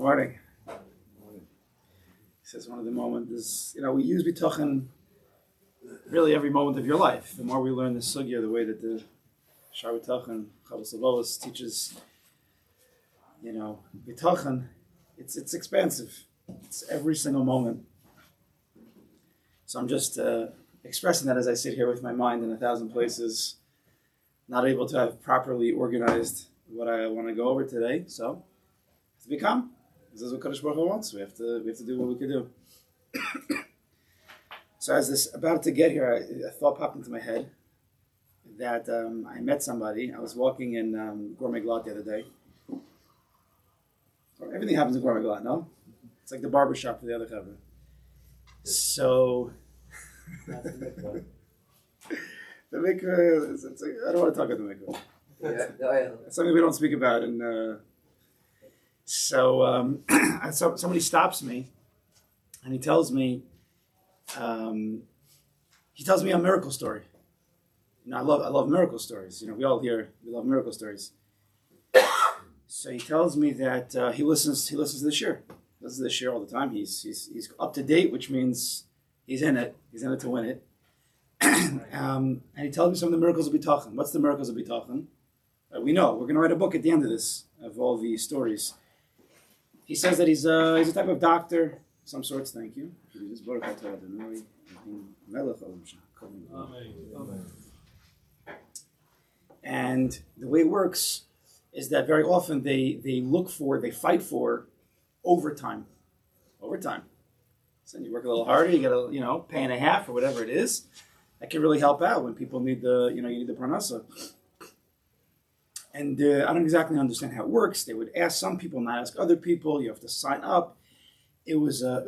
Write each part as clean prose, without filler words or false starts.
Morning. He says one of the moments is, we use bitachon really every moment of your life. The more we learn the sugya, the way that the Shaar bitachon, Chavos Lavos teaches, bitachon, it's expansive. It's every single moment. So I'm just expressing that as I sit here with my mind in 1,000 places, not able to have properly organized what I want to go over today. So, to become. This is what Kadosh Baruch Hu wants. We have to do what we can do. So as this about to get here, a thought popped into my head that I met somebody. I was walking in Gourmet Glatt the other day. Everything happens in Gourmet Glatt, no? It's like the barber shop for the other cover. So the mikveh, it's like, I don't want to talk about the mikveh. It's something we don't speak about. And so somebody stops me, and he tells me a miracle story. I love miracle stories. We all here, we love miracle stories. So he tells me that he listens to the Shaar. He listens to the Shaar all the time. He's up to date, which means he's in it. He's in it to win it. And he tells me some of the miracles of bitachon. What's the miracles of bitachon? We know. We're going to write a book at the end of this, of all the stories. He says that he's a type of doctor, of some sorts. Thank you. And the way it works is that very often they fight for overtime. Overtime. So you work a little harder, you get a pay and a half or whatever it is. That can really help out when people need you need the parnasa. And I don't exactly understand how it works. They would ask some people, not ask other people. You have to sign up. It was a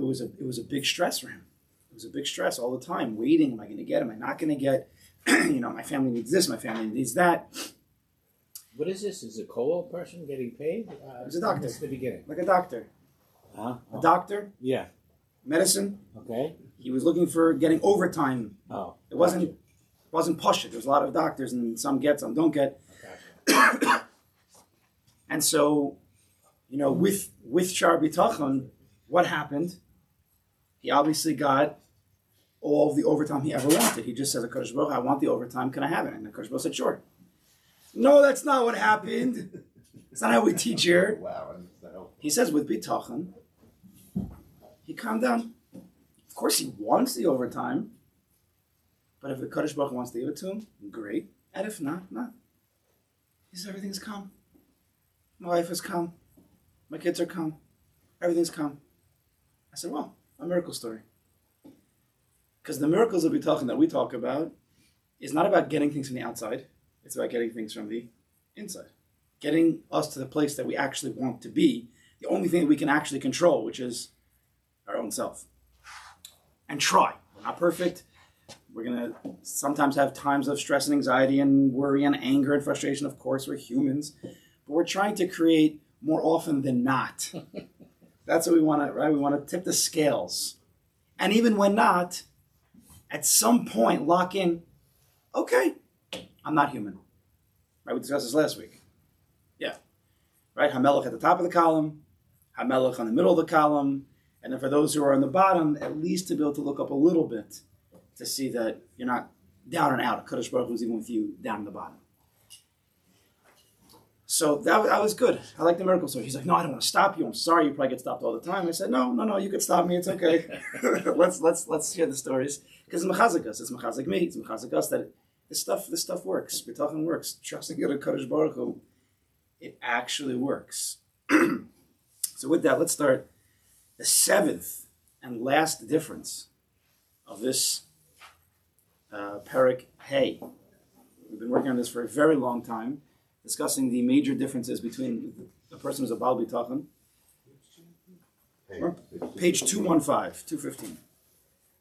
big stress for him. It was a big stress all the time, waiting. Am I going to get? Am I not going to get? My family needs this. My family needs that. What is this? Is a Kollel person getting paid? He's a doctor. That's the beginning. Like a doctor. A doctor. Yeah. Medicine. Okay. He was looking for getting overtime. Oh. It wasn't push it. There's a lot of doctors, and some get, some don't get. And so, with Shaar bitachon, what happened? He obviously got all of the overtime he ever wanted. He just says, "Kadosh Baruch Hu, I want the overtime. Can I have it?" And the Kadosh Baruch Hu said, "Sure." No, that's not what happened. That's not how we teach here. Wow. He says with bitachon, he calmed down. Of course, he wants the overtime, but if the Kadosh Baruch Hu wants to give it to him, great. And if not, not. He says, everything's calm. My wife is calm. My kids are calm. Everything's calm. I said, well, a miracle story. Because the miracles of bitachon that we talk about is not about getting things from the outside. It's about getting things from the inside. Getting us to the place that we actually want to be. The only thing that we can actually control, which is our own self. And try. We're not perfect. We're going to sometimes have times of stress and anxiety and worry and anger and frustration. Of course, we're humans. But we're trying to create more often than not. That's what we want to, right? We want to tip the scales. And even when not, at some point, lock in, okay, I'm not human. Right? We discussed this last week. Yeah. Right? Hamelech at the top of the column, Hamelech on the middle of the column, and then for those who are on the bottom, at least to be able to look up a little bit to see that you're not down and out. Kadosh Baruch Hu is even with you down in the bottom. So that was good. I like the miracle story. He's like, no, I don't want to stop you. I'm sorry. You probably get stopped all the time. I said, no, you can stop me. It's okay. let's hear the stories. Because it's mechazik us. It's mechazik me. It's mechazik us that this stuff works. Bitachon works. Trusting in Kadosh Baruch Hu, it actually works. So with that, let's start the seventh and last difference of this Perek Hey. We've been working on this for a very long time, discussing the major differences between a person who's a Baal Bitachon. Page 215.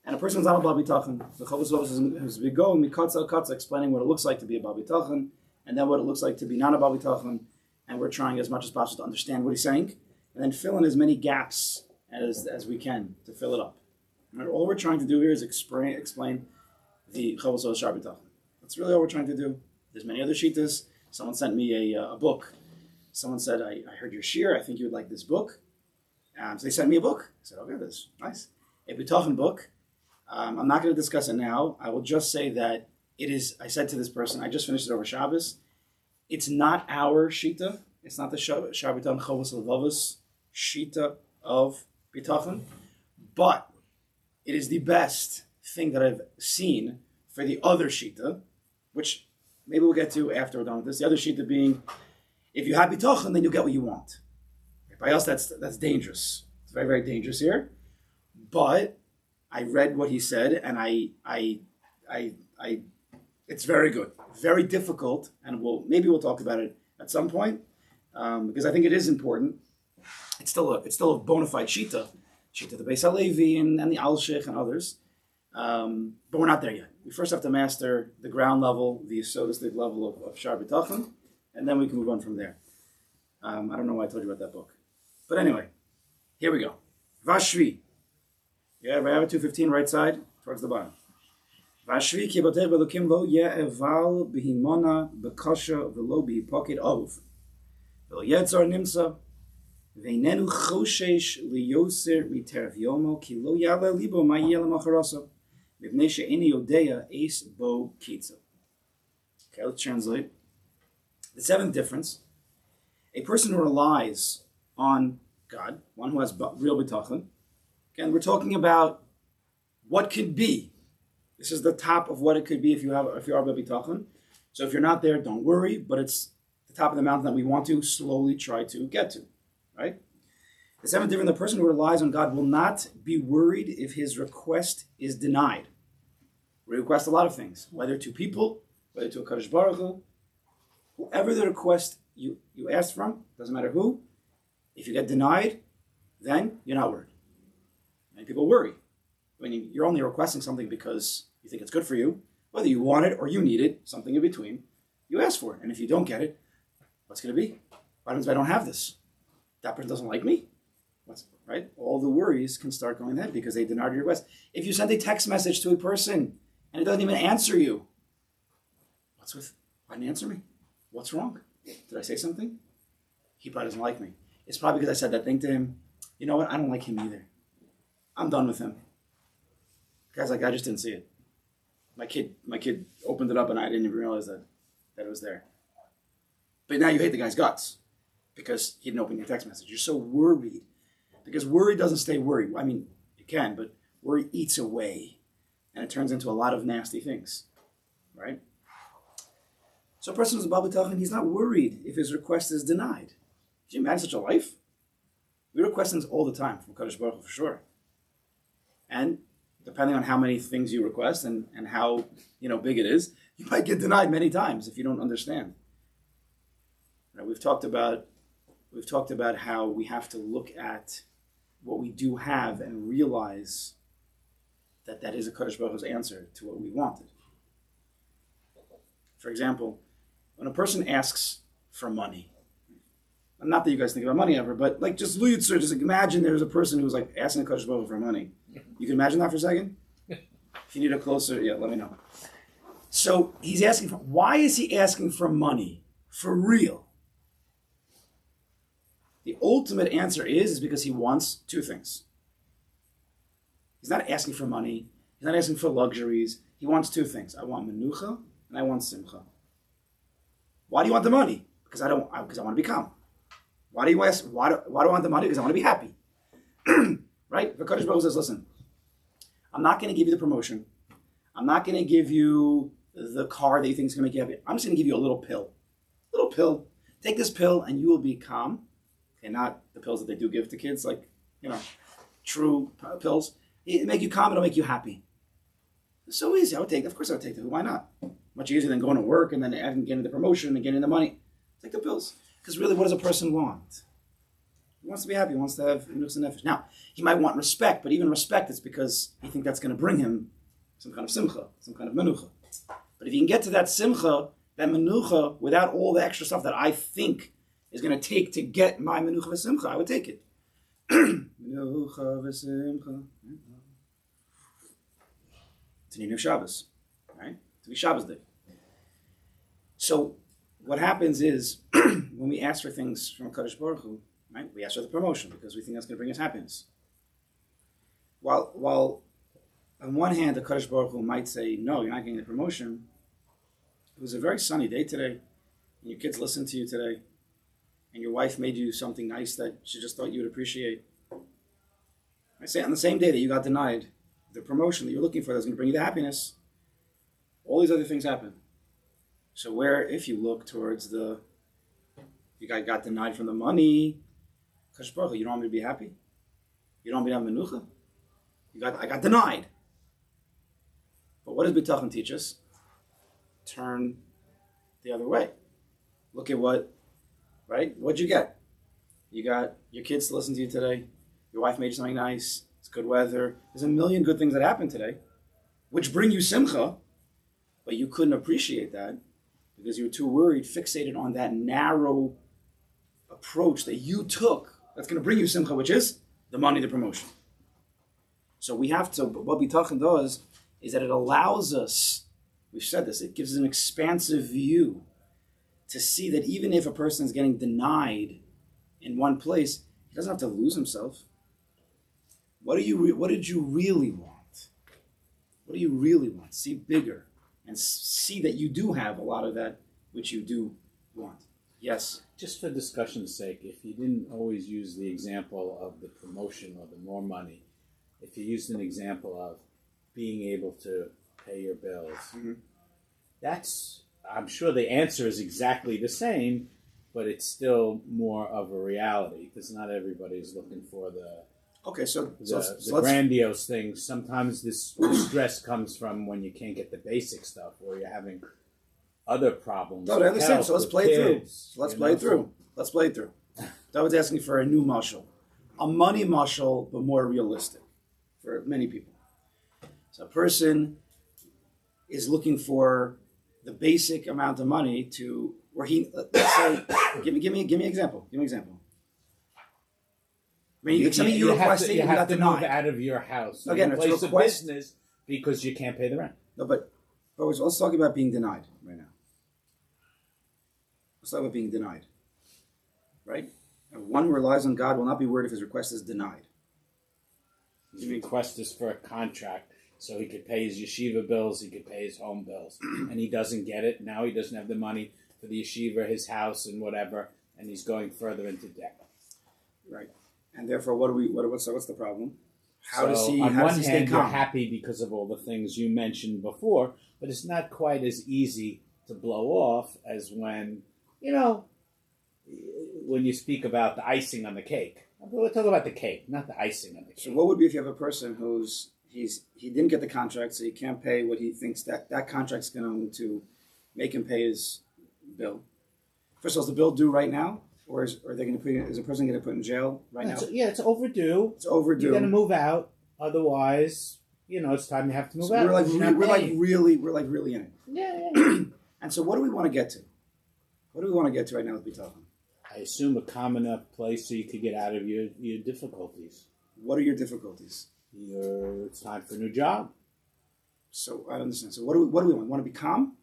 And a person who's not a Baal Bitachon. The Chavos Lavos has been going mikatza explaining what it looks like to be a Baal Bitachon, and then what it looks like to be not a Baal Bitachon, and we're trying as much as possible to understand what he's saying, and then fill in as many gaps as we can to fill it up. Right? All we're trying to do here is explain the Chavos Lavos Shaar bitachon. That's really all we're trying to do. There's many other shitas. Someone sent me a book. Someone said, I heard your shiur. I think you would like this book. So they sent me a book. I said, okay, this is nice. A Bitachon book. I'm not going to discuss it now. I will just say that it is, I said to this person, I just finished it over Shabbos. It's not our Shita. It's not the Shaar Bitachon Chovos Levavos Shita of Bitachon. But it is the best thing that I've seen for the other Shita, which maybe we'll get to after we're done with this. The other Shita being, if you have Bitachon, then you'll get what you want. By us, that's dangerous. It's very, very dangerous here. But I read what he said, and it's very good, very difficult, and maybe we'll talk about it at some point because I think it is important. It's still a bona fide shita the Beis Halevi and the Alshich and others, but we're not there yet. We first have to master the ground level, the sodistic level of Shaar Bitachon, and then we can move on from there. I don't know why I told you about that book, but anyway, here we go. Vashvi. Yeah, right have it 215 right side towards the bottom. Vashvi ki botech belokim lo ye'eval behimona bekasha velo behipoket ov. Velo yetzar nimsa veinenu choshesh liyoser miterev yomo ki lo yale libo ma yeh lemacharasa mipnei she'eni yodea eis bo kitza. Okay, let's translate. The seventh difference: a person who relies on God, one who has real bitachon. Again, we're talking about what could be. This is the top of what it could be if you are bitachon. So if you're not there, don't worry. But it's the top of the mountain that we want to slowly try to get to, right? The seventh difference: the person who relies on God will not be worried if his request is denied. We request a lot of things, whether to people, whether to a Kadosh Baruch Hu, whoever the request you asked from, doesn't matter who. If you get denied, then you're not worried. Many people worry. I mean, you're only requesting something because you think it's good for you, whether you want it or you need it, something in between. You ask for it, and if you don't get it, what's going to be? What happens if I don't have this? That person doesn't like me? Right? All the worries can start going ahead because they denied your request. If you send a text message to a person and it doesn't even answer you, why didn't he answer me? What's wrong? Did I say something? He probably doesn't like me. It's probably because I said that thing to him. You know what? I don't like him either. I'm done with him. The guy's like, I just didn't see it. My kid opened it up and I didn't even realize that it was there. But now you hate the guy's guts because he didn't open your text message. You're so worried because worry doesn't stay worried. I mean, it can, but worry eats away and it turns into a lot of nasty things, right? So a person who's a Baal B'tachon, he's not worried if his request is denied. Can you imagine such a life? We request things all the time from Kadosh Baruch Hu for sure. And depending on how many things you request and how big it is, you might get denied many times if you don't understand. Right, we've talked about how we have to look at what we do have and realize that is a Kadosh Baruch Hu's answer to what we wanted. For example, when a person asks for money, not that you guys think about money ever, but like just imagine there's a person who's like asking a Kadosh Baruch Hu for money. You can imagine that for a second? If you need a closer, let me know. So he's asking why is he asking for money? For real? The ultimate answer is because he wants two things. He's not asking for money. He's not asking for luxuries. He wants two things. I want menucha and I want simcha. Why do you want the money? Because I want to be calm. Why do you ask? Why do I want the money? Because I want to be happy. Right? The Kadosh Baruch Hu says, listen, I'm not going to give you the promotion. I'm not going to give you the car that you think is going to make you happy. I'm just going to give you a little pill. Little pill. Take this pill and you will be calm. Okay, not the pills that they do give to kids, like, true pills. It'll make you calm. It'll make you happy. It's so easy. Of course I would take the pill. Why not? Much easier than going to work and then getting the promotion and getting the money. Take the pills. Because really, what does a person want? He wants to be happy. He wants to have nefesh nefesh. Now, he might want respect, but even respect, it's because he thinks that's going to bring him some kind of simcha, some kind of menucha. But if you can get to that simcha, that menucha, without all the extra stuff that I think is going to take to get my menucha v'simcha, I would take it. Menucha v'simcha. It's a new Shabbos, right? To be Shabbos day. So what happens is, when we ask for things from Kadosh Baruch Hu, right? We ask for the promotion because we think that's going to bring us happiness. While on one hand, the Kadosh Baruch Hu might say, no, you're not getting the promotion. It was a very sunny day today, and your kids listened to you today, and your wife made you something nice that she just thought you would appreciate. I say on the same day that you got denied the promotion that you're looking for that's going to bring you the happiness, all these other things happen. So where, if you look towards you got denied from the money, Kadosh Baruch Hu, you don't want me to be happy? You don't want me to have menucha? I got denied. But what does bitachon teach us? Turn the other way. Look at right? What'd you get? You got your kids to listen to you today. Your wife made you something nice. It's good weather. There's a million good things that happened today, which bring you simcha, but you couldn't appreciate that because you were too worried, fixated on that narrow approach that you took that's going to bring you simcha, which is the money, the promotion. So we have to, what bitachon does is that it allows us, we've said this, it gives us an expansive view to see that even if a person is getting denied in one place, he doesn't have to lose himself. What did you really want? What do you really want? See bigger and see that you do have a lot of that which you do want. Yes? Just for discussion's sake, if you didn't always use the example of the promotion or the more money, if you used an example of being able to pay your bills, I'm sure the answer is exactly the same, but it's still more of a reality because not everybody's looking for the grandiose things. Sometimes this stress comes from when you can't get the basic stuff or you're having other problems. No, I understand. So let's play it through. Let's play it through. I was asking for a new mashal. A money mashal, but more realistic for many people. So a person is looking for the basic amount of money to where let's say, give me an example. Give me an example. I mean, you have to move out of your house. Again, it's a place of business because you can't pay the rent. No, but let's talk about being denied right now. Let's talk about being denied. Right? And one who relies on God will not be worried if his request is denied. His request is for a contract so he could pay his yeshiva bills, he could pay his home bills, and he doesn't get it. Now he doesn't have the money for the yeshiva, his house, and whatever, and he's going further into debt. Right. And therefore, what's the problem? On one hand, you're happy because of all the things you mentioned before, but it's not quite as easy to blow off as when you speak about the icing on the cake. We're talking about the cake, not the icing on the cake. So what would be if you have a person he didn't get the contract, so he can't pay what he thinks that contract's going to make him pay his bill? First of all, is the bill due right now? Or is a person going to put in jail right now? It's overdue. It's overdue. You're going to move out. Otherwise, it's time you have to move out. We're like really in it. Yeah. And so what do we want to get to? What do we want to get to right now with bitachon? I assume a calm enough place so you could get out of your difficulties. What are your difficulties? It's time for a new job. So I don't understand. So what do we want? Want to be calm?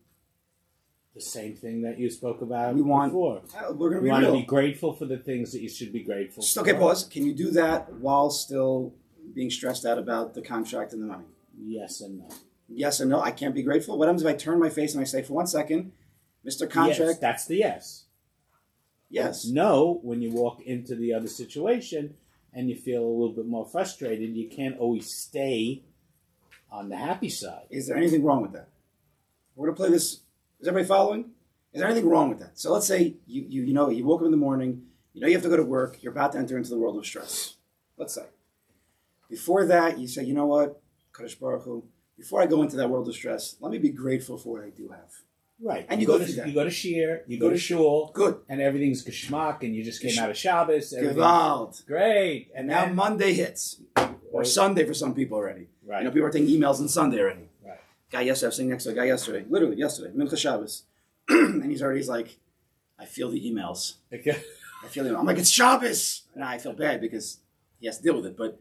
The same thing that you spoke about We're before. going to be want real. to be grateful for the things that you should be grateful for. Okay, pause. Can you do that while still being stressed out about the contract and the money? Yes and no. Yes and no. I can't be grateful. What happens if I turn my face and I say, for 1 second, Mr. Contract... Yes, that's the yes. Yes. No, when you walk into the other situation and you feel a little bit more frustrated, you can't always stay on the happy side. Is there anything wrong with that? We're going to play this... Is everybody following? Is there anything wrong with that? So let's say you woke up in the morning, you have to go to work, you're about to enter into the world of stress. Let's say. Before that, you say, you know what, Kadosh Baruch Hu, before I go into that world of stress, let me be grateful for what I do have. Right. And you go through that. You go to Shaar, you go to shul. Good. And everything's geschmack, and you just came out of Shabbos. Gewalt. Great. And now Monday hits. Or Sunday for some people already. Right. People are taking emails on Sunday already. Right. Guy yesterday, I was sitting next to a guy yesterday, literally yesterday, Mincha Shabbos. And he's like, I feel the emails. Okay. I feel them. I'm like, it's Shabbos. And I feel bad because he has to deal with it. But,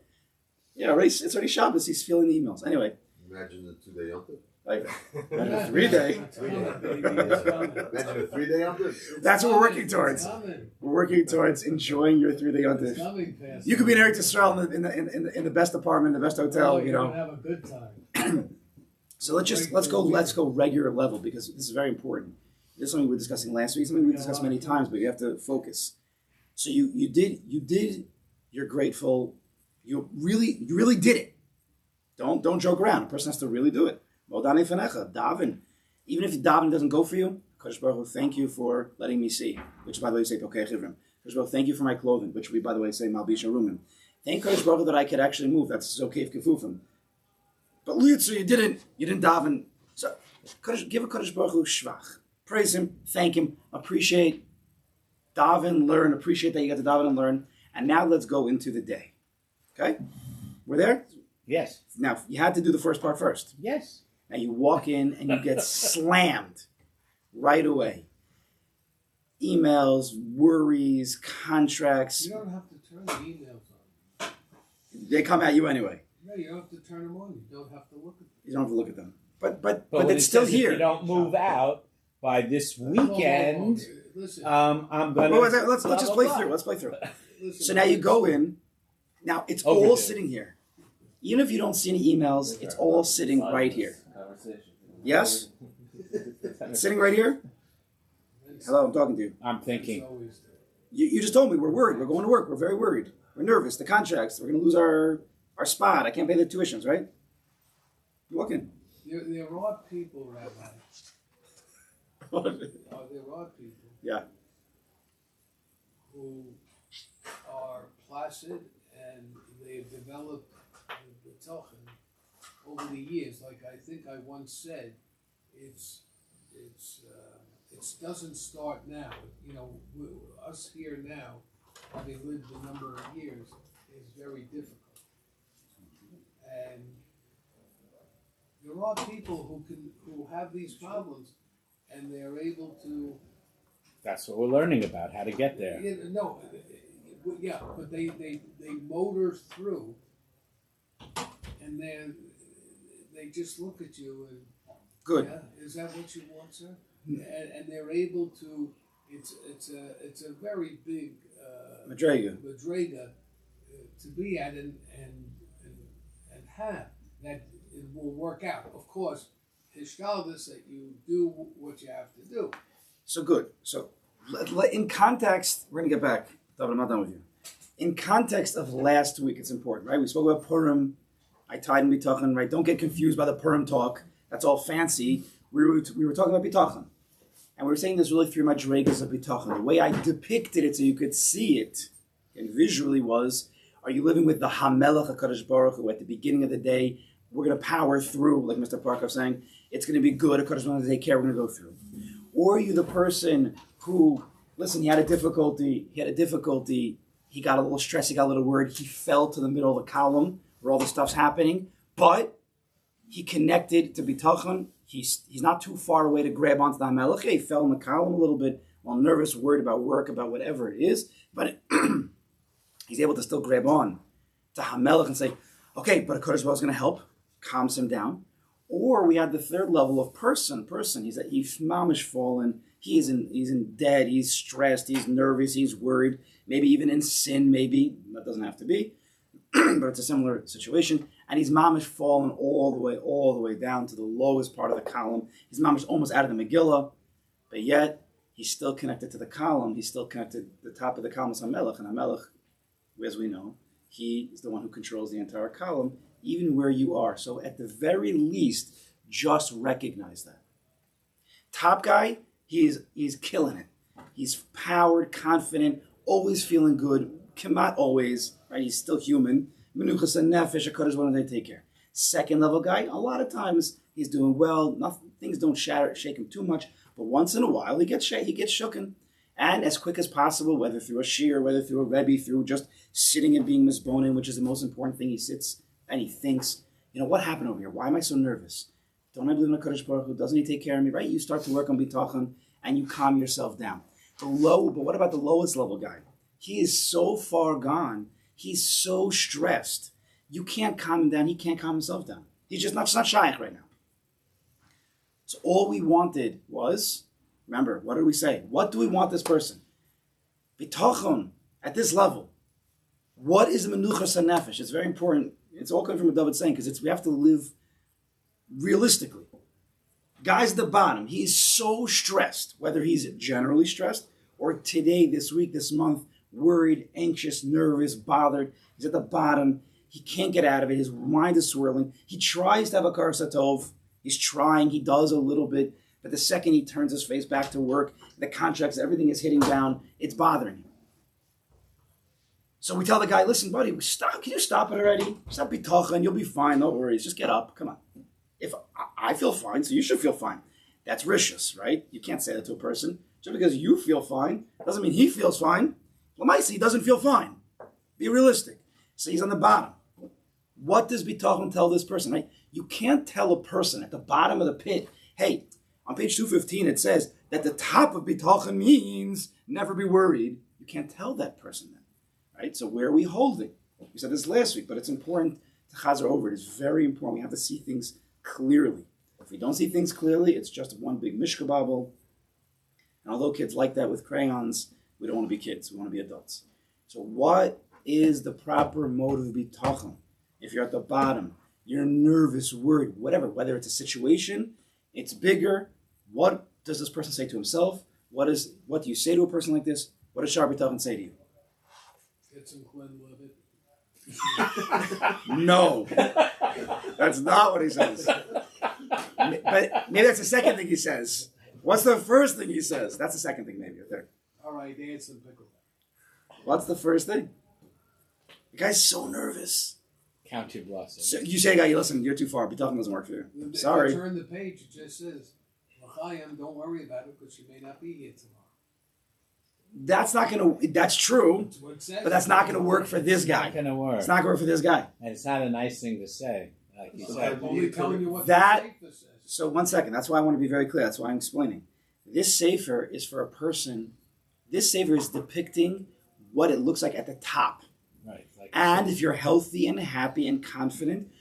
it's already Shabbos. He's feeling the emails. Anyway. Imagine the 2-day Yom Tov. Like, imagine a 3-day. Imagine a 3-day on this. That's what we're working towards. We're working towards enjoying your 3-day yontif. You could be in Eretz Yisrael in the best apartment, the best hotel, you know. Have a good time. So let's go regular level, because this is very important. This is something we were discussing last week, something we discussed many times, but you have to focus. So you did, you're grateful, you really did it. Don't joke around. A person has to really do it. Daven. Even if daven doesn't go for you, Kadosh Baruch Hu, thank you for letting me see. Which, by the way, say Pokei Chivrim. Kadosh Baruch Hu, thank you for my clothing, which we, by the way, say Malbish Arumim. Thank Kadosh Baruch Hu that I could actually move. That's Zokev Kefufim. But Liutzu, you didn't daven. So give a Kadosh Baruch Hu shvach. Praise him, thank him, appreciate, daven, learn, appreciate that you got to daven and learn. And now let's go into the day. Okay? We're there? Yes. Now, you had to do the first part first. Yes. Now you walk in and you get slammed right away. Emails, worries, contracts. You don't have to turn the emails on. They come at you anyway. No, you don't have to turn them on. You don't have to look at them. You don't have to look at them. But when it's it still says here. If you don't move out by this weekend, Listen, I'm going to... Let's just play through. Let's play through. listen, So now you go in. Now it's all sitting here. Even if you don't see any emails, it's all sitting right here. Yes? It's sitting right here? Hello, I'm talking to you. I'm thinking. You just told me we're worried. We're going to work. We're very worried. We're nervous. The contracts. We're going to lose our spot. I can't pay the tuitions, right? You're looking. There are people, Rabbi. There are people. Yeah. Who are placid and they've developed the tochen over the years. Like I think I once said, it doesn't start now. You know, us here now, having lived a number of years, is very difficult. And there are people who have these problems, and they're able to. That's what we're learning about, how to get there. But they motor through, and they just look at you and. Good. Yeah, is that what you want, sir? And they're able to. It's a very big Madrega to be at and have that it will work out. Of course, hishtaldus that you do what you have to do. So good. So in context, we're going to get back. I'm not done with you. In context of last week, it's important, right? We spoke about Purim. I tied in bitachon, right? Don't get confused by the Purim talk. That's all fancy. We were talking about bitachon. And we were saying there's really 3 madregas of bitachon. The way I depicted it so you could see it and visually was, are you living with the Hamelach HaKadosh Baruch Hu at the beginning of the day? We're going to power through, like Mr. Parkov was saying. It's going to be good. HaKadosh Baruch Hu take care. We're going to go through. Or are you the person who, listen, he had a difficulty. He got a little stressed. He got a little worried. He fell to the middle of the column where all the stuff's happening. But he connected to bitachon. He's not too far away to grab onto the Hamelach. He fell in the column a little bit, while nervous, worried about work, about whatever it is. But he's able to still grab on to Hamelach and say, okay, but HaKadosh Baruch Hu is going to help, calms him down. Or we had the third level of person. He's mamish fallen. He's in debt. He's stressed. He's nervous. He's worried. Maybe even in sin. Maybe that doesn't have to be, but it's a similar situation. And he's mamish fallen all the way down to the lowest part of the column. He's mamish almost out of the Megillah, but yet he's still connected to the column. He's still connected. The top of the column is Hamelach, and Hamelach, as we know, he is the one who controls the entire column, even where you are. So at the very least, just recognize that. Top guy, he's killing it. He's powered, confident, always feeling good. Not always, right? He's still human. Menuchas and nefesh, HaKadosh Baruch Hu take care. Second level guy, a lot of times he's doing well. Things don't shake him too much, but once in a while he gets shooken. And as quick as possible, whether through a shear, whether through a rebbe, through just sitting and being misboning, which is the most important thing. He sits and he thinks, what happened over here? Why am I so nervous? Don't I believe in HaKadosh Baruch Hu? Doesn't he take care of me? Right? You start to work on bitachon and you calm yourself down. But what about the lowest level guy? He is so far gone. He's so stressed. You can't calm him down. He can't calm himself down. He's just not shaykh right now. So all we wanted was, remember, what did we say? What do we want this person? Bitachon, at this level. What is the menuchas hanefesh? It's very important. It's all coming from what David's saying, because we have to live realistically. Guy's at the bottom. He's so stressed, whether he's generally stressed or today, this week, this month, worried, anxious, nervous, bothered. He's at the bottom. He can't get out of it. His mind is swirling. He tries to have a karsatov. He's trying. He does a little bit. But the second he turns his face back to work, the contracts, everything is hitting down. It's bothering him. So we tell the guy, listen, buddy, stop. Can you stop it already? Stop bitachon. You'll be fine. Don't worry. Just get up. Come on. If I feel fine, so you should feel fine. That's rishus, right? You can't say that to a person. Just because you feel fine doesn't mean he feels fine. Lamaisi, he doesn't feel fine. Be realistic. So he's on the bottom. What does bitachon tell this person, right? You can't tell a person at the bottom of the pit, hey, on page 215 it says that the top of bitachon means never be worried. You can't tell that person that, right? So where are we holding? We said this last week, but it's important to chazer over it. It's very important. We have to see things clearly. If we don't see things clearly, it's just one big mishkababble. And although kids like that with crayons, we don't want to be kids. We want to be adults. So what is the proper mode of bitachon? If you're at the bottom, you're nervous, worried, whatever, whether it's a situation, it's bigger. What does this person say to himself? What do you say to a person like this? What does Shaar bitachon say to you? Get some Glenn Levitt. No. That's not what he says. But maybe that's the second thing he says. What's the first thing he says? That's the second thing, maybe. There. All right, add some pickle. What's the first thing? The guy's so nervous. Count your blessings. So you say, guy, listen, you're too far. Bitachon doesn't work for you. Sorry. Turn the page. It just says, "L'chaim, don't worry about it because you may not be here tomorrow." That's not going to, that's true, That's what it says. but that's not going to work for this It's guy. not going to work. It's not going to work for this guy. And it's not a nice thing to say, like you So said. I'm only telling you what That- the Sefer says. So 1 second. That's why I want to be very clear. That's why I'm explaining. This sefer is for a person. This sefer is depicting what it looks like at the top. Right. Like And if you're healthy and happy and confident,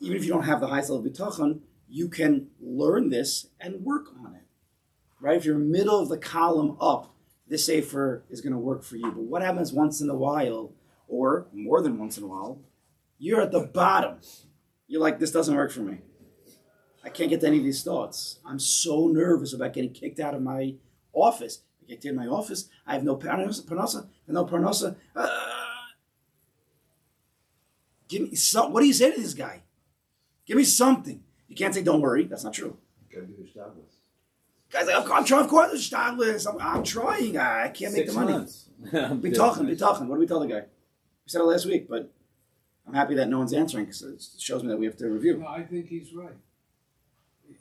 even if you don't have the highest level of bitachon, you can learn this and work on it. Right? If you're middle of the column up, this sefer is going to work for you. But what happens once in a while, or more than once in a while, you're at the bottom. You're like, this doesn't work for me. I can't get to any of these thoughts. I'm so nervous about getting kicked out of my office. I get in my office. I have no parnasa. Give me some. What do you say to this guy? Give me something. You can't say, don't worry. That's not true. Gotta do the shtablis. Guy's like, I'm trying. Of course, it's stylist. I'm trying. I can't make the money. Bitachon. What do we tell the guy? We said it last week, but I'm happy that no one's answering because it shows me that we have to review. No, I think he's right.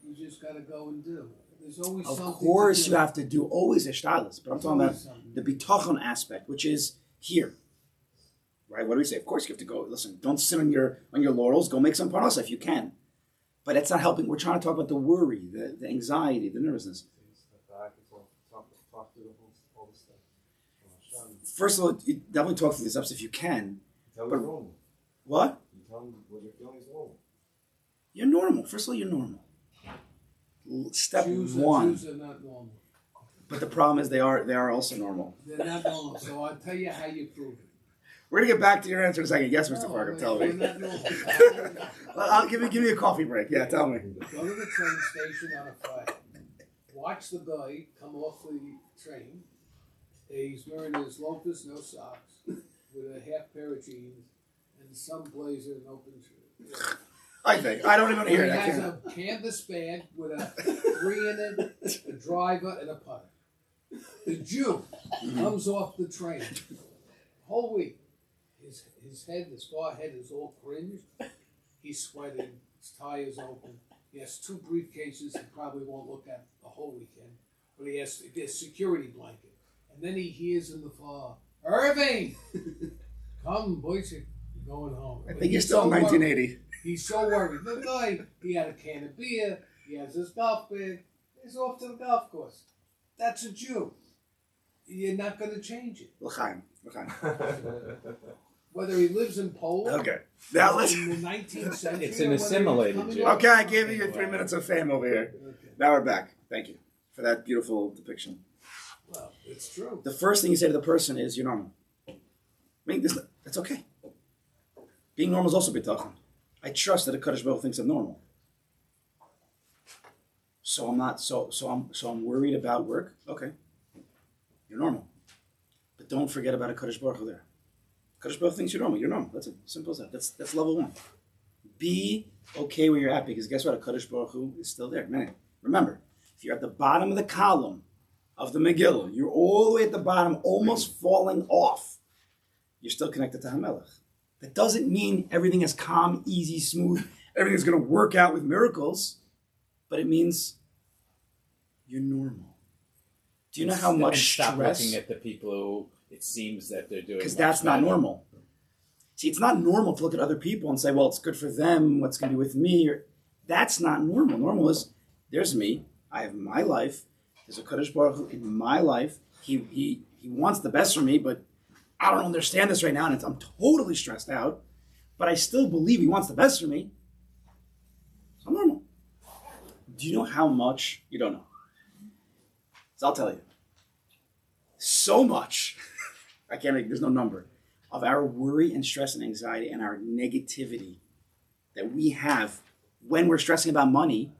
You just got to go and do. There's always something. Of course, to do. you have to do always a stylist, but I'm talking about Always something. the bitachon aspect, which is here. Right? What do we say? Of course, you have to go. Listen, don't sit on your laurels. Go make some parnasa if you can. But that's not helping. We're trying to talk about the worry, the anxiety, the nervousness. First of all, you definitely talk through these steps if you can. Tell But- him normal. What? You tell him what you're feeling is normal. You're normal. First of all, you're normal. Step one. Jews are not normal. But the problem is they are also normal. They're not normal. So I'll tell you how you prove it. We're gonna get back to your answer in a second. Yes, Mr. No, Parker, they're- tell they're me. not normal. I'll give me a coffee break. Yeah, tell me. Go to the train station on a Friday. Watch the guy come off the train. He's wearing his loafers, no socks, with a half pair of jeans and some blazer and open shirt. I think. I don't even hear He it. I has can't. a canvas bag with a 3 in it, a driver, and a putter. The Jew comes off the train. Whole week. His head, his forehead is all fringed. He's sweating. His tie is open. He has 2 briefcases he probably won't look at the whole weekend. But he has a security blanket. And then he hears in the far, Irving! Come, boys, you're going home. I But think you're he's still in so worried. 1980. He's so worried. The guy, he had a can of beer, he has his golf bag, he's off to the golf course. That's a Jew. You're not going to change it. L'chaim. whether he lives in Poland Okay. Now or let's. in the 19th century. It's an or whether he's assimilated coming Jew. off- Okay, I gave you your 3 minutes of fame over here. Okay. Now we're back. Thank you for that beautiful depiction. Well, it's true. The first thing you say to the person is, "You're normal." I mean, that's okay. Being normal is also bitachon. I trust that a Kadosh Baruch Hu thinks I'm normal. So I'm not. So I'm worried about work. Okay, you're normal, but don't forget about a Kadosh Baruch Hu there. Kadosh Baruch Hu thinks you're normal. You're normal. That's it. Simple as that. That's level one. Be okay where you're at, because guess what? A Kadosh Baruch Hu is still there. Man, remember, if you're at the bottom of the column of the Megillah, you're all the way at the bottom, almost falling off, you're still connected to HaMelech. That doesn't mean everything is calm, easy, smooth, everything's going to work out with miracles, but it means you're normal. Do you know how much And stop stress? looking at the people who it seems that they're doing. Because much that's not better. normal. See, it's not normal to look at other people and say, well, it's good for them, what's going to be with me? That's not normal. Normal is, there's me, I have my life, there's a Kadosh Baruch Hu in my life, he wants the best for me, but I don't understand this right now, and I'm totally stressed out, but I still believe he wants the best for me. So I'm normal. Do you know how much? You don't know. So I'll tell you. So much, there's no number, of our worry and stress and anxiety and our negativity that we have when we're stressing about money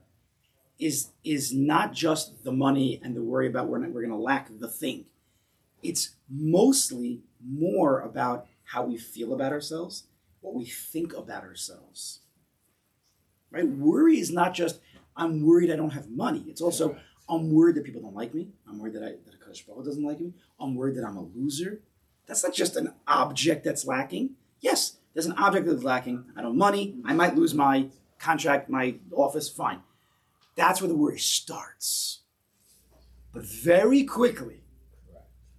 is not just the money and the worry about we're going to lack the thing. It's mostly more about how we feel about ourselves, what we think about ourselves. Right? Worry is not just, I'm worried I don't have money. It's also, I'm worried that people don't like me. I'm worried that a Kadosh Baruch Hu doesn't like me. I'm worried that I'm a loser. That's not just an object that's lacking. Yes, there's an object that's lacking. I don't have money. I might lose my contract, my office. Fine. That's where the worry starts. But very quickly,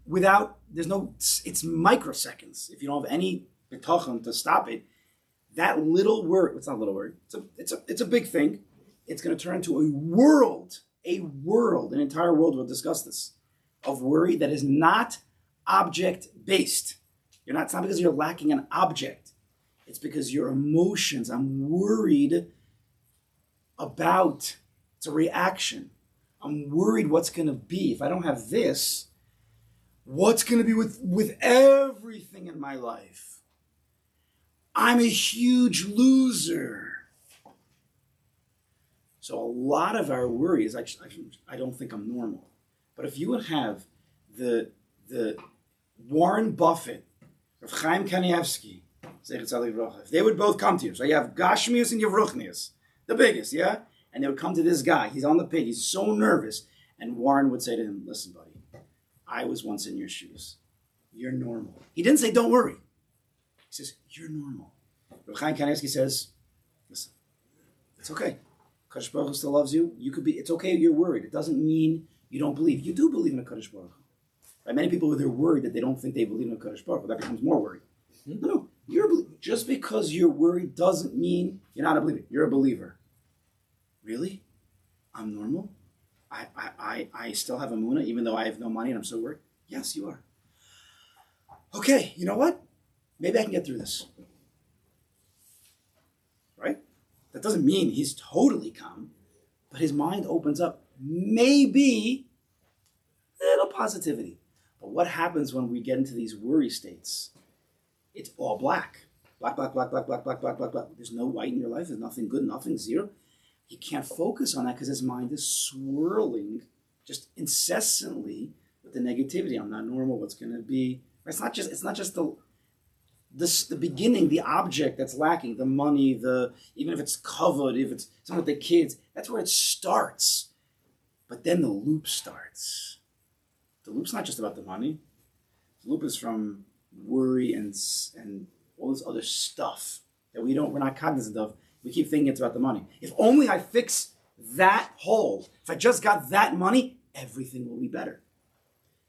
it's microseconds. If you don't have any bitachon to stop it, that little worry, it's not a little worry, it's a big thing. It's going to turn into a world, an entire world, we'll discuss this, of worry that is not object-based. It's not because you're lacking an object. It's because your emotions, I'm worried about, it's a reaction. I'm worried what's going to be. If I don't have this, what's going to be with everything in my life? I'm a huge loser. So a lot of our worry is, I don't think I'm normal. But if you would have the Warren Buffett, Rav Chaim Kanievsky, if they would both come to you, so you have Gashmius and Yevruchnius, the biggest, yeah? And they would come to this guy, he's on the pit, he's so nervous, and Warren would say to him, listen, buddy, I was once in your shoes. You're normal. He didn't say, don't worry. He says, you're normal. Rav Chaim Kanievsky says, listen, it's okay. Kadosh Baruch Hu still loves you. It's okay you're worried. It doesn't mean you don't believe. You do believe in a Kadosh Baruch Hu. Right? Many people, they're worried that they don't think they believe in a Kadosh Baruch Hu. That becomes more worry. No, just because you're worried doesn't mean you're not a believer. You're a believer. Really? I'm normal? I still have emunah even though I have no money and I'm so worried? Yes, you are. Okay, you know what? Maybe I can get through this. Right? That doesn't mean he's totally calm, but his mind opens up. Maybe a little positivity. But what happens when we get into these worry states? It's all black. Black, black, black, black, black, black, black, black, black. There's no white in your life. There's nothing good, nothing, zero. He can't focus on that because his mind is swirling just incessantly with the negativity. I'm not normal. What's going to be? It's not just the beginning, the object that's lacking, the money, even if it's covered, if it's something with the kids. That's where it starts. But then the loop starts. The loop's not just about the money. The loop is from worry and all this other stuff that we're not cognizant of. We keep thinking it's about the money. If only I fix that hole, if I just got that money, everything will be better.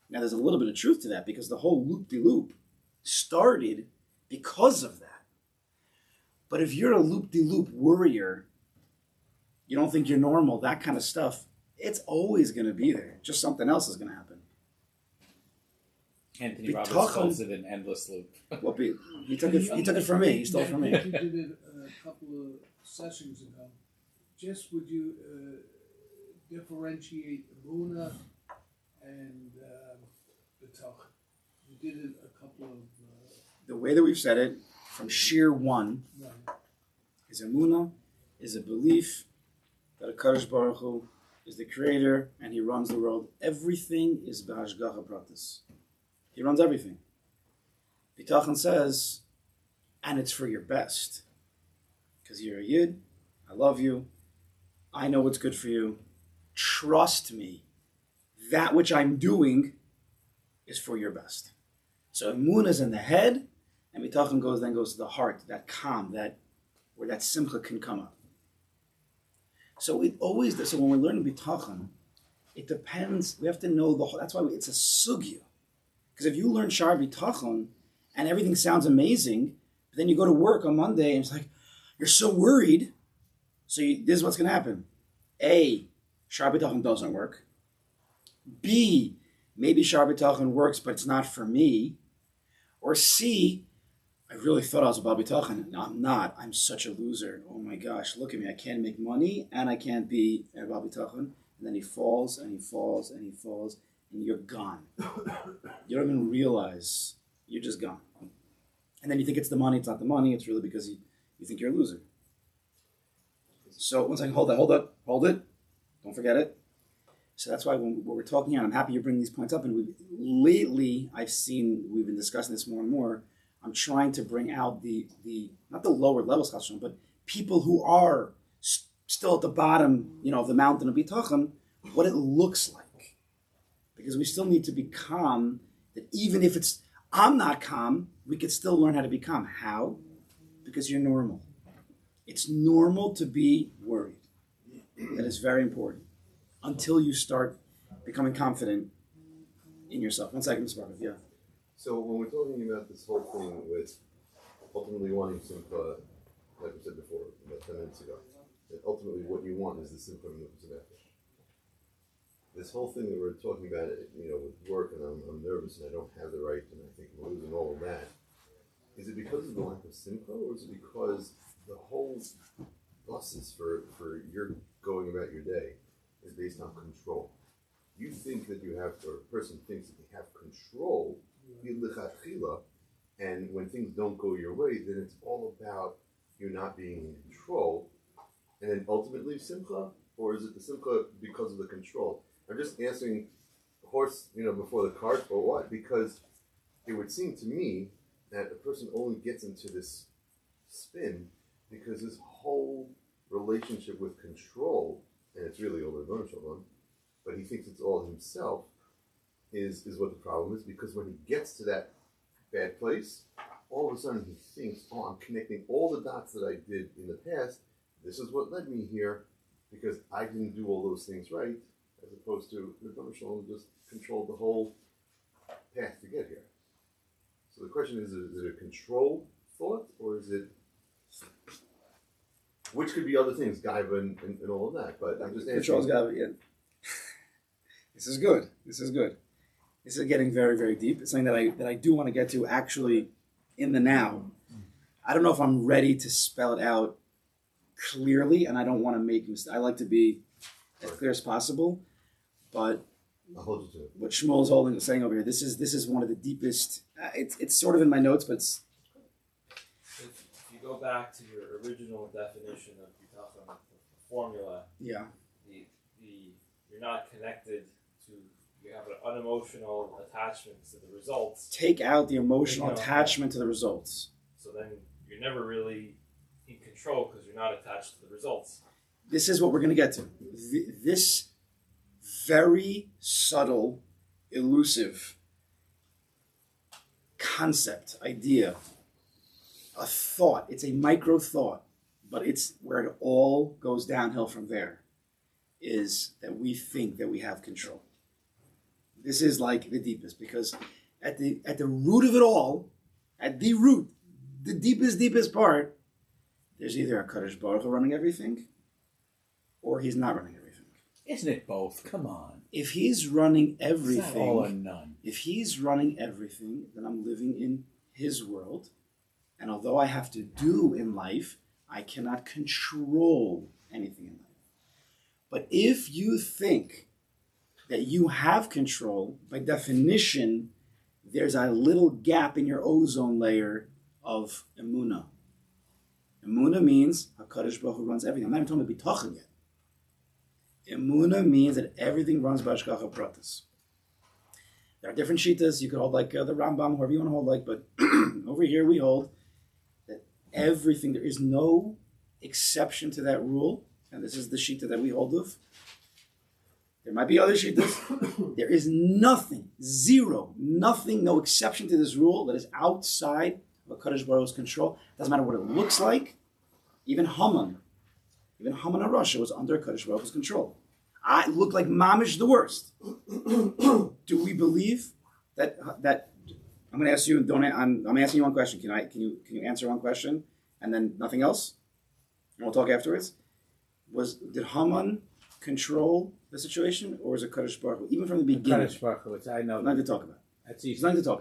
Now there's a little bit of truth to that because the whole loop-de-loop started because of that. But if you're a loop-de-loop worrier, you don't think you're normal, that kind of stuff, it's always going to be there. Just something else is going to happen. Anthony Robbins Bitachon- calls it an endless loop. What he took it from me. He stole it from I me. think you did it a couple of sessions ago. Just would you differentiate Muna and Bitachon? You did it a couple of. The way that we've said it, from Shaar 1, No. is Emunah, is a belief that a Kadosh Baruch Hu is the creator and he runs the world. Everything is B'hashgacha Pratis. He runs everything. Bitachon says, and it's for your best. Because you're a Yid, I love you, I know what's good for you. Trust me, that which I'm doing is for your best. So Emunah is in the head, and Bitachon goes to the heart, that calm, that where that simcha can come up. So it always. So when we're learning Bitachon, it depends. We have to know the whole. That's why it's a sugya. Because if you learn Shaar Bitachon and everything sounds amazing, but then you go to work on Monday and it's like you're so worried. So this is what's going to happen. A, Shaar Bitachon doesn't work. B, maybe Shaar Bitachon works, but it's not for me. Or C, I really thought I was about Bitachon. No, I'm not. I'm such a loser. Oh my gosh, look at me. I can't make money and I can't be about Bitachon. And then he falls and he falls and he falls and you're gone. You don't even realize you're just gone. And then you think it's the money. It's not the money. It's really because you think you're a loser. So one second, hold it. Don't forget it. So that's why when we're talking here, and I'm happy you're bringing these points up. And we've been discussing this more and more. I'm trying to bring out the not the lower levels, but people who are still at the bottom, of the mountain of Bitachon, what it looks like. Because we still need to be calm. That even if I'm not calm, we could still learn how to be calm. How? Because you're normal. It's normal to be worried. That is very important. Until you start becoming confident in yourself. 1 second, Mr. Barkov. Yeah. So when we're talking about this whole thing with ultimately wanting simcha, like we said before, about 10 minutes ago, that ultimately what you want is the simcha and the nefesh. This whole thing that we're talking about, with work, and I'm nervous and I don't have the right, and I think I'm losing all of that. Is it because of the lack of simcha, or is it because the whole basis for your going about your day is based on control? You think that you have, or a person thinks that they have control, and when things don't go your way, then it's all about you not being in control, and then ultimately simcha, or is it the simcha because of the control? I'm just answering the horse, before the cart, or what? Because it would seem to me that a person only gets into this spin because this whole relationship with control, and it's really over Rebbeinu Shalom, but he thinks it's all himself, is what the problem is, because when he gets to that bad place, all of a sudden he thinks, I'm connecting all the dots that I did in the past, this is what led me here, because I didn't do all those things right, as opposed to Rebbeinu Shalom just controlled the whole path to get here. So the question is it a control thought, or is it, which could be other things, gaiva and all of that, but I'm just Control's answering. gaiva, yeah. This is good. This is getting very, very deep. It's something that I do want to get to actually in the now. I don't know if I'm ready to spell it out clearly, and I don't want to make mistakes. I like to be as clear as possible, but I'll hold you to it. what Shmuel is saying over here, this is one of the deepest. It's sort of in my notes, but it's If you go back to your original definition of bitachon, the formula, yeah. You're not connected to. You have an unemotional attachment to the results. Take out the emotional No. attachment to the results. So then you're never really in control because you're not attached to the results. This is what we're going to get to. This very subtle, elusive concept, idea, a thought. It's a micro thought, but it's where it all goes downhill from there, is that we think that we have control. This is like the deepest, because at the root of it all, at the root, the deepest part, there's either a Kadosh Baruch Hu running everything, or he's not running everything. Isn't it both? Come on. If he's running It's not all or everything, none. if he's running everything, then I'm living in his world. And although I have to do in life, I cannot control anything in life. But if you think that you have control, by definition, there's a little gap in your ozone layer of emuna. Emuna means HaKadosh Baruch Hu runs everything. I'm not even talking about bitachon yet. Emuna means that everything runs by Hashgacha Pratis. There are different shitas. You could hold like the Rambam, whoever you want to hold like, but over here we hold that everything, there is no exception to that rule, and this is the shita that we hold of. There might be other shitas. There is nothing, zero, nothing, no exception to this rule that is outside of HaKadosh Baruch Hu's control. Doesn't matter what it looks like. Even Haman Russia was under HaKadosh Baruch Hu's control. I look like mamish the worst. Do we believe that I'm going to ask you? I'm asking you one question. Can you answer one question and then nothing else? And we'll talk afterwards. Did Haman control the situation, or was it Kadosh Baruch Hu? Even from the beginning. Kadosh Baruch Hu, which I know. Nothing to talk about. That's There's easy. nothing to talk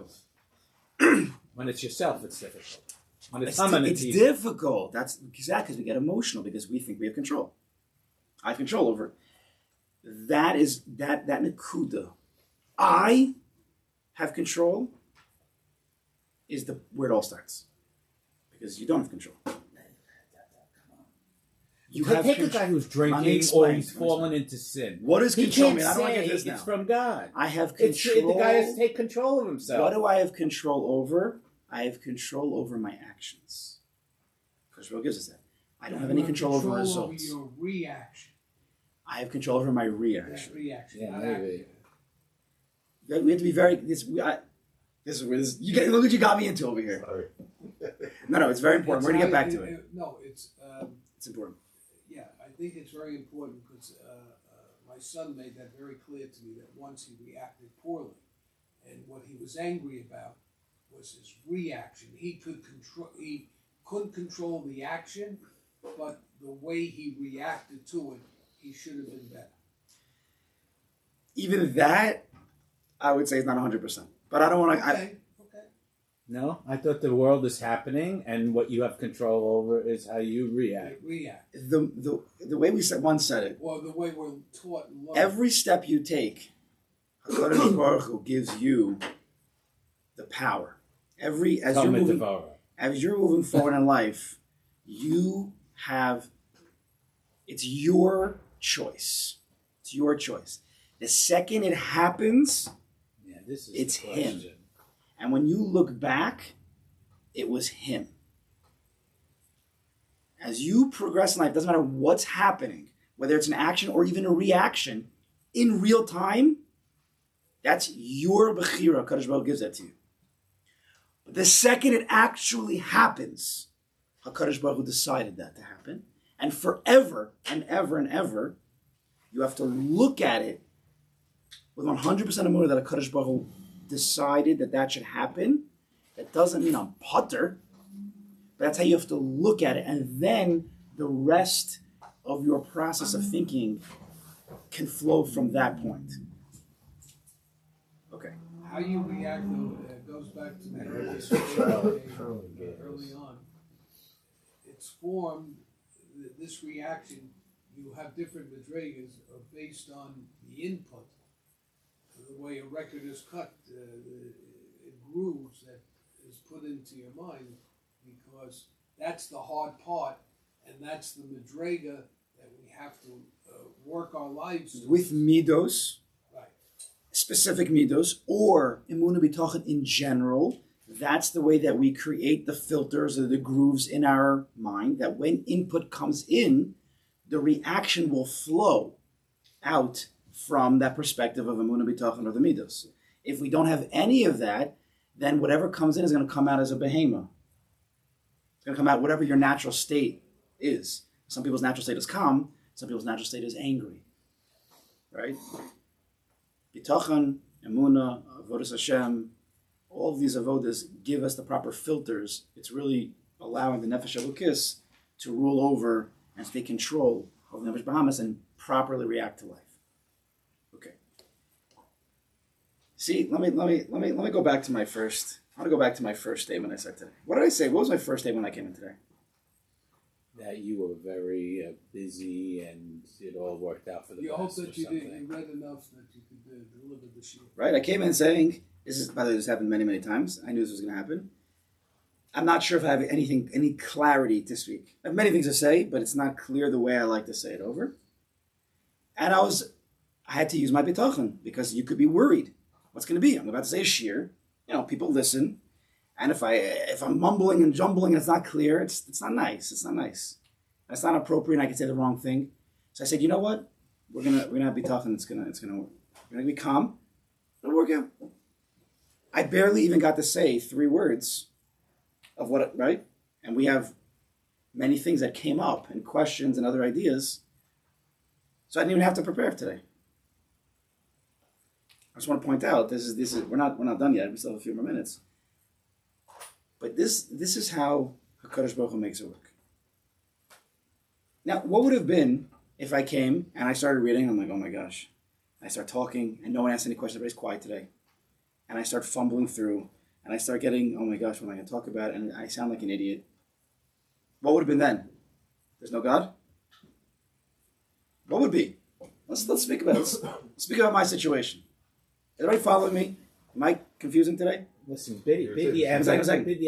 about. When it's yourself, it's difficult. When it's It's easy. difficult. That's exactly because we get emotional because we think we have control. I have control over it. That is that nakuda. I have control is where it all starts. Because you don't have control. You Take a guy who's drinking or he's fallen into sin. What is He control can't mean? I don't want to say get this now. it's from God. I have It's, control. the guy has to take control of himself. What do I have control over? I have control over my actions. Because Baruch gives us that. I don't have any control over results. Over your reaction. I have control over my That reaction. reaction. Yeah, not maybe. acting. We have to be very. This is where this. Look what you got me into over here. Sorry. No, it's very important. We're gonna get back to it. No, it's. It's important. Yeah, I think it's very important because my son made that very clear to me that once he reacted poorly, and what he was angry about was his reaction. He couldn't control the action, but the way he reacted to it, he should have been better. Even that, I would say, is not 100%. But I don't want to. Okay. No, I thought the world is happening, and what you have control over is how you react. React. The way we once said it. Or the way we're taught and learned. Every step you take, HaKadosh Baruch Hu gives you the power. As you're moving forward in life, you have. It's your choice. It's your choice. The second it happens, Yeah, this is it's the question. him. And when you look back, it was him. As you progress in life, doesn't matter what's happening, whether it's an action or even a reaction, in real time, that's your bechira. Kadosh Baruch Hu gives that to you. But the second it actually happens, HaKadosh Baruch Hu decided that to happen. And forever and ever and ever, you have to look at it with 100% of motive that HaKadosh Baruch Hu decided that should happen. That doesn't mean I'm putter, but that's how you have to look at it. And then the rest of your process of thinking can flow from that point. Okay. How you react though, goes back to the early on. It's formed, this reaction, you have different madrigas based on the input. The way a record is cut, grooves that is put into your mind, because that's the hard part, and that's the madriga that we have to work our lives With midos, right. specific midos, or emunah bitachon in general, that's the way that we create the filters or the grooves in our mind, that when input comes in, the reaction will flow out from that perspective of emunah bitachon or the midos. If we don't have any of that, then whatever comes in is going to come out as a behemoth. It's going to come out whatever your natural state is. Some people's natural state is calm. Some people's natural state is angry. Right? Bitachon, emunah, avodas Hashem, all of these avodas give us the proper filters. It's really allowing the nefesh elokis to rule over and take control of the nefesh bahamas and properly react to life. See, let me go back to my first. I want to go back to my first statement I said today. What did I say? What was my first statement when I came in today? That you were very busy and it all worked out for the You best. hope that or you something. read enough that you could deliver the sheet. Right? I came in saying this is. By the way, this happened many times. I knew this was going to happen. I'm not sure if I have any clarity to speak. I have many things to say, but it's not clear the way I like to say it over. And I had to use my bitachon because you could be worried. What's going to be? I'm about to say a shear. People listen, and if I'm mumbling and jumbling and it's not clear, it's not nice. It's not nice. That's not appropriate. And I can say the wrong thing. So I said, you know what? We're gonna have bitachon. It's gonna work. We're gonna be calm. It'll work out. I barely even got to say 3 words of what, right? And we have many things that came up and questions and other ideas. So I didn't even have to prepare today. I just want to point out this is we're not done yet. We still have a few more minutes. But this is how HaKadosh Baruch Hu makes it work. Now, what would have been if I came and I started reading? I'm like, oh my gosh. I start talking and no one asks any questions. Everybody's quiet today. And I start fumbling through and I start getting, oh my gosh, what am I going to talk about? And I sound like an idiot. What would have been then? There's no God? What would be? Let's speak about it. Let's speak about my situation. Is everybody following me? Am I confusing today? Listen, Biddy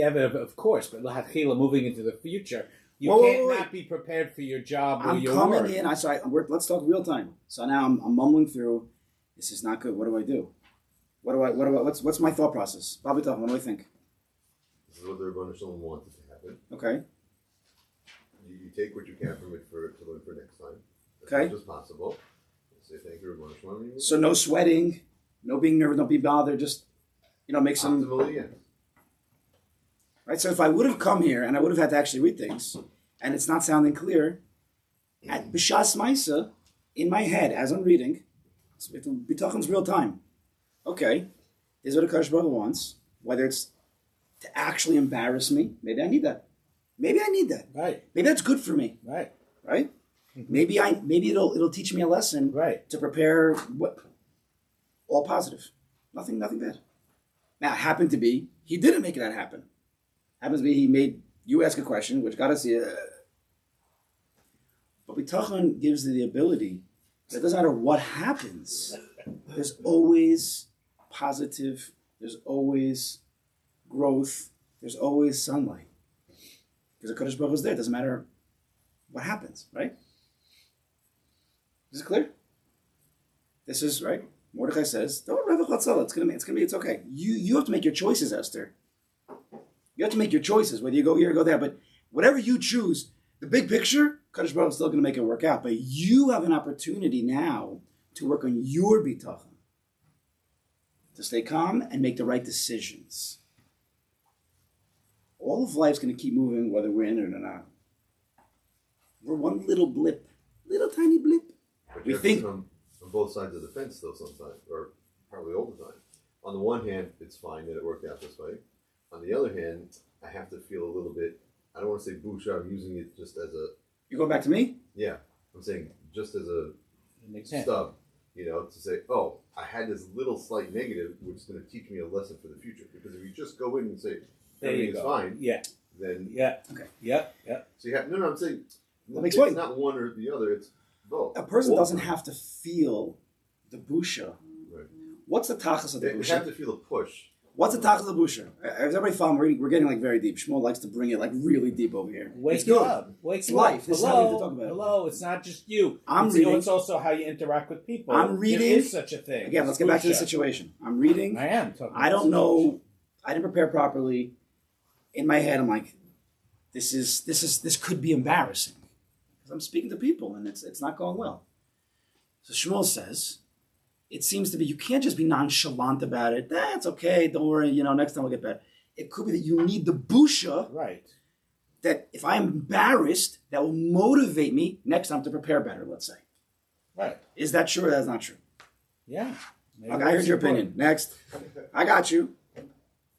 of course, but L'Hatchila moving into the future, you can't not be prepared for your job or your work. I'm coming in. Let's talk real time. So now I'm mumbling through. This is not good. What do I do? What's my thought process? Habitachon, what do I think? This is what the Rebbeinu Shalom wanted to happen. Okay. You take what you can from it to learn for next time. As Okay. much as possible. Say thank you, Rebbeinu Shalom. So no sweating, no being nervous, don't be bothered. Just make some. Optimally, yes. Right. So if I would have come here and I would have had to actually read things, and it's not sounding clear, at B'shas Maisa, in my head as I'm reading, bitachon's real time. Okay, this is what a Kadosh Baruch Hu wants. Whether it's to actually embarrass me, maybe I need that. Right. Maybe that's good for me. Right. Right. Mm-hmm. Maybe it'll teach me a lesson. Right. To prepare all positive. Nothing bad. Now it happened to be he didn't make that happen. Happens to be he made you ask a question, which got us here. But bitachon gives you the ability that it doesn't matter what happens. There's always positive. There's always growth. There's always sunlight. Because the Kadosh Baruch Hu is there. It doesn't matter what happens, right? Is it clear? This is right. Mordechai says, "Don't have a chatzala. It's okay. You have to make your choices, Esther. You have to make your choices, whether you go here or go there. But whatever you choose, the big picture, Kadosh Baruch Hu is still going to make it work out. But you have an opportunity now to work on your bitachon, to stay calm and make the right decisions. All of life's going to keep moving, whether we're in it or not. We're one little blip, little tiny blip. But We you have think- to come on both sides of the fence, though, sometimes, or probably all the time. On the one hand, it's fine that it worked out this way. On the other hand, I have to feel a little bit, I don't want to say busha, I'm using it just as a, You go back to me? yeah, I'm saying just as a An example. stub, to say, oh, I had this little slight negative, which is going to teach me a lesson for the future. Because if you just go in and say, There you everything's go. fine, Yeah. then, Yeah. Okay. Yep. Yep. so you have, no, I'm saying, Let me it's explain. not one or the other, it's both. A person All doesn't the time. have to feel the busha. Right. What's the tachas of the They have busha? to feel a push. What's the tachas of the busha? As everybody found, we're getting very deep. Shmuel likes to bring it really deep over here. Wake It's you good. up. Wake It's you life. up. This is how we have to talk about it. Hello. It's not just you. I'm it's, reading- It's also how you interact with people. I'm reading- There is such a thing. Again, let's get back to the Busha. situation. I'm reading. I am talking. I about don't the know. situation. I didn't prepare properly. In my head, I'm like, this could be embarrassing because I'm speaking to people and it's not going well. So Shmuel says, it seems to be you can't just be nonchalant about it. That's okay. Don't worry. Next time we'll get better. It could be that you need the busha Right. that if I'm embarrassed, that will motivate me next time to prepare better. Let's say, Right. is that true or that's not true? Yeah. Maybe Okay, I heard that's your important. opinion. Next, I got you.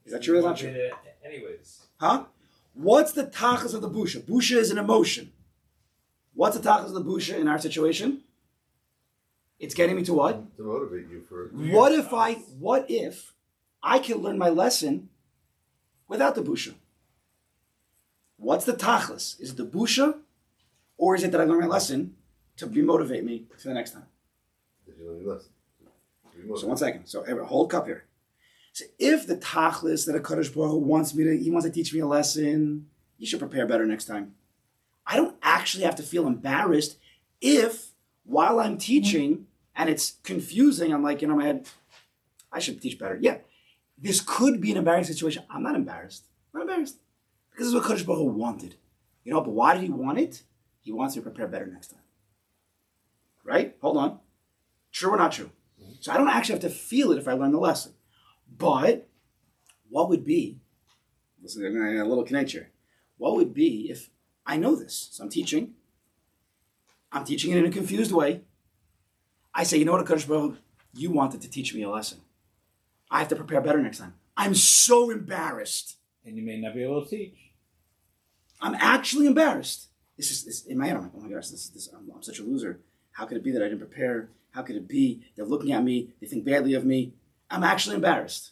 Is that true or that's not true? Anyways, Huh? What's the tachas of the busha? Busha is an emotion. What's the tachas of the busha in our situation? It's getting me to what? To motivate you for. What if I can learn my lesson without the busha? What's the tachlis? Is it the busha, or is it that I learn my lesson to motivate me for the next time? Did you learn your lesson? So 1 second. So hold cup here. So if the tachlis that a Kadosh Baruch Hu wants to teach me a lesson, you should prepare better next time. I don't actually have to feel embarrassed if while I'm teaching and it's confusing, I'm like, in my head, I should teach better. Yeah, this could be an embarrassing situation. I'm not embarrassed. I'm not embarrassed. Because this is what Kadosh Baruch Hu wanted. But why did he want it? He wants me to prepare better next time. Right? Hold on. True or not true? So I don't actually have to feel it if I learn the lesson. But what would be, listen, a little connection. What would be if I know this? So I'm teaching it in a confused way. I say, you know what, Kadosh Baruch Hu, you wanted to teach me a lesson. I have to prepare better next time. I'm so embarrassed. And you may not be able to teach. I'm actually embarrassed. This in my head, I'm like, oh my gosh, I'm such a loser. How could it be that I didn't prepare? How could it be they're looking at me, they think badly of me? I'm actually embarrassed.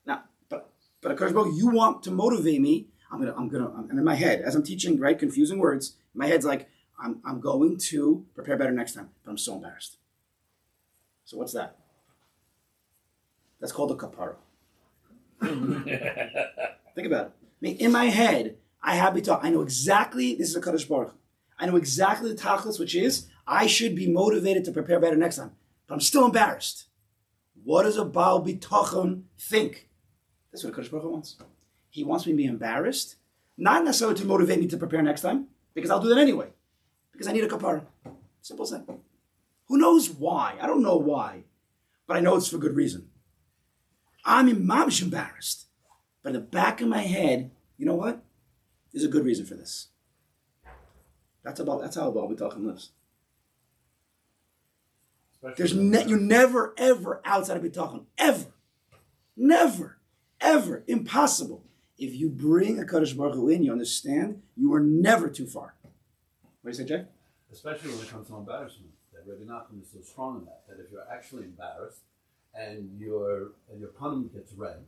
Now, but Akash Baruch, you want to motivate me. I'm in my head, as I'm teaching, right, confusing words, my head's like, I'm going to prepare better next time, but I'm so embarrassed. So what's that? That's called a kapara. Think about it. I mean, in my head, I know exactly, this is a Kadosh Baruch Hu. I know exactly the tachlis, which is, I should be motivated to prepare better next time. But I'm still embarrassed. What does a Baal Bitachon think? That's what Kadosh Baruch Hu wants. He wants me to be embarrassed, not necessarily to motivate me to prepare next time, because I'll do that anyway. Because I need a kapara. Simple as that. Who knows why? I don't know why. But I know it's for good reason. I'm embarrassed. But in the back of my head, you know what? There's a good reason for this. That's how a Baal Bitachon lives. You're never, ever outside of bitachon. Ever. Never. Ever. Impossible. If you bring a Kadosh Baruch Hu in, you understand, you are never too far. What do you say, Jay? Especially when it comes to embarrassment. That Rabbi Nachman is so strong in that if you're actually embarrassed and your punum gets red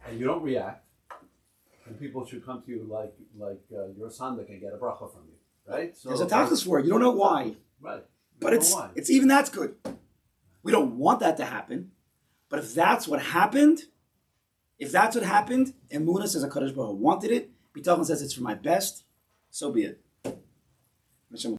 and you don't react, and people should come to you like your son that can get a bracha from you. Right? So there's a tachlis for it. You don't know why. Right. But it's even that's good. We don't want that to happen. But if that's what happened, Emunah says a Kadosh Baruch Hu wanted it, Bitachon says it's for my best, so be it.